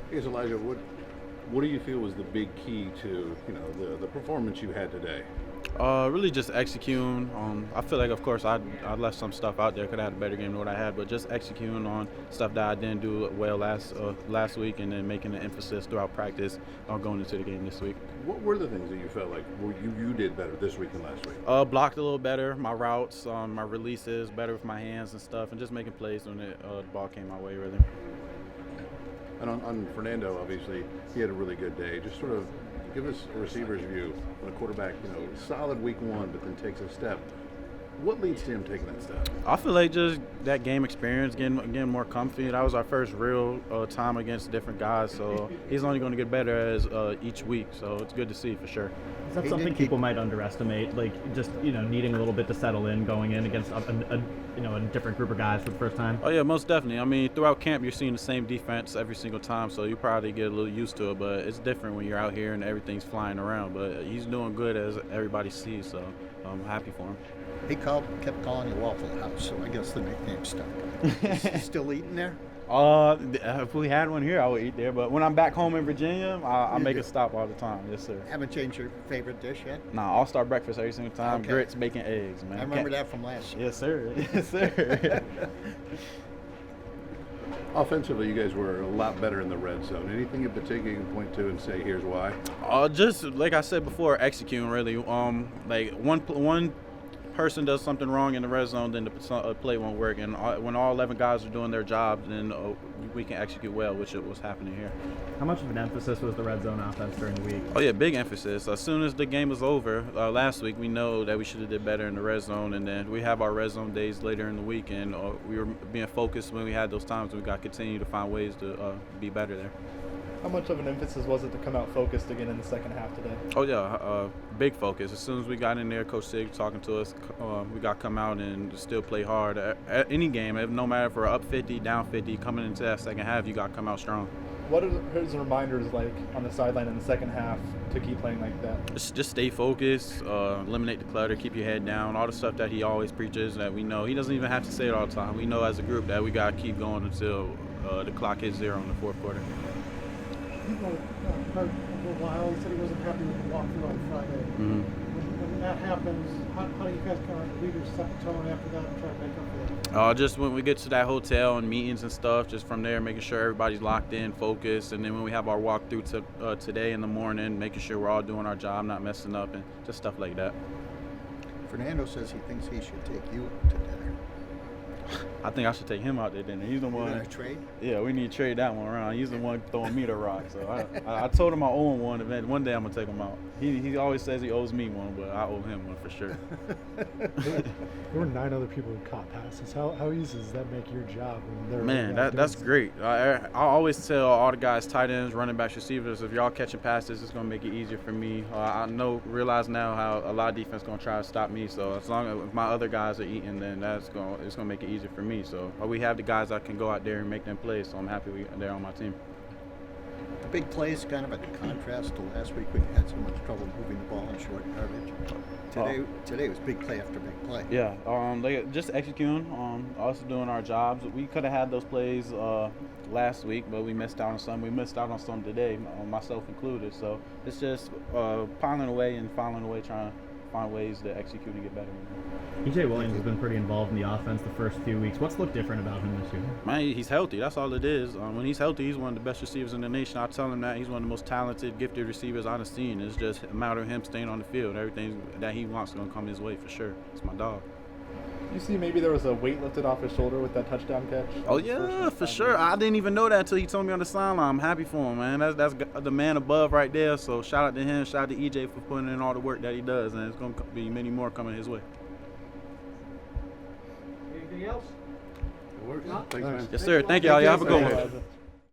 I guess, Elijah, what do you feel was the big key to the performance you had today? Really just executing. I feel like, of course, I left some stuff out there. Could have had a better game than what I had, but just executing on stuff that I didn't do well last week, and then making an emphasis throughout practice on going into the game this week. What were the things that you felt like you did better this week than last week? Blocked a little better, my routes, my releases, better with my hands and stuff, and just making plays when the ball came my way, really. And on Fernando, obviously, he had a really good day. Just sort of give us a receiver's view when a quarterback, solid week one, but then takes a step. What leads to him taking that step? I feel like just that game experience, getting more comfy. That was our first real time against different guys, so he's only going to get better as each week. So it's good to see for sure. Is that something people might underestimate? Like just needing a little bit to settle in, going in against a different group of guys for the first time. Oh yeah, most definitely. I mean, throughout camp you're seeing the same defense every single time, so you probably get a little used to it. But it's different when you're out here and everything's flying around. But he's doing good as everybody sees, so I'm happy for him. He kept calling you Waffle House, so I guess the nickname stuck. Is he still eating there? If we had one here, I would eat there. But when I'm back home in Virginia, I make a stop all the time. Yes, sir. Haven't changed your favorite dish yet? Nah, all-star breakfast every single time. Okay. Grits, bacon, eggs, man. I remember that from last year. Yes, sir. Yes, sir. Offensively, you guys were a lot better in the red zone. Anything in particular you can point to and say, here's why? Just like I said before, executing really. Like one person does something wrong in the red zone, then the play won't work. And when all 11 guys are doing their job, then we can execute well, which was happening here. How much of an emphasis was the red zone offense during the week? Oh yeah, big emphasis. As soon as the game was over last week, we know that we should have did better in the red zone, and then we have our red zone days later in the week, and we were being focused when we had those times. We got to continue to find ways to be better there. How much of an emphasis was it to come out focused again in the second half today? Oh yeah, big focus. As soon as we got in there, Coach Sig talking to us, we got to come out and still play hard. At any game, no matter if we're up 50, down 50, coming into that second half, you got to come out strong. What are his reminders like on the sideline in the second half to keep playing like that? Just stay focused, eliminate the clutter, keep your head down, all the stuff that he always preaches that we know. He doesn't even have to say it all the time. We know as a group that we got to keep going until the clock hits 0 in the fourth quarter. Heard a while. He said he wasn't happy with the walkthrough on Friday. Mm-hmm. When that happens, how do you guys kind of leave your set the tone after that and try to make up for it? Just when we get to that hotel and meetings and stuff, just from there, making sure everybody's locked in, focused, and then when we have our walkthrough today in the morning, making sure we're all doing our job, not messing up, and just stuff like that. Fernando says he thinks he should take you up to dinner. I think I should take him out there dinner. He's the one. You gonna trade? Yeah, we need to trade that one around. He's the one throwing me the rock. So I told him I owe him one. Event one day I'm gonna take him out. He always says he owes me one, but I owe him one for sure. There were 9 other people who caught passes. How easy does that make your job? Man, that's great. I always tell all the guys, tight ends, running backs, receivers, if y'all catching passes, it's gonna make it easier for me. I realize now how a lot of defense gonna try to stop me. So as long as my other guys are eating, then it's gonna make it easier for me. So we have the guys that can go out there and make them plays. So I'm happy they're on my team. The big play is kind of a contrast to last week when you had so much trouble moving the ball in short yardage. Today was big play after big play. Yeah, just executing, also doing our jobs. We could have had those plays last week, but we missed out on some. We missed out on some today, myself included. So it's just piling away, trying to find ways to execute and get better. E.J. Williams has been pretty involved in the offense the first few weeks. What's looked different about him this year? Man, he's healthy. That's all it is. When he's healthy, he's one of the best receivers in the nation. I tell him that he's one of the most talented, gifted receivers I've seen. It's just a matter of him staying on the field. Everything that he wants is going to come his way for sure. It's my dog. You see, maybe there was a weight lifted off his shoulder with that touchdown catch. Oh yeah, for sure. I didn't even know that until he told me on the sideline. I'm happy for him, man. That's the man above right there. So shout out to him. Shout out to EJ for putting in all the work that he does, and it's going to be many more coming his way. Anything else? Thanks, man. Yes, sir. Thank y'all. Y'all have a good one.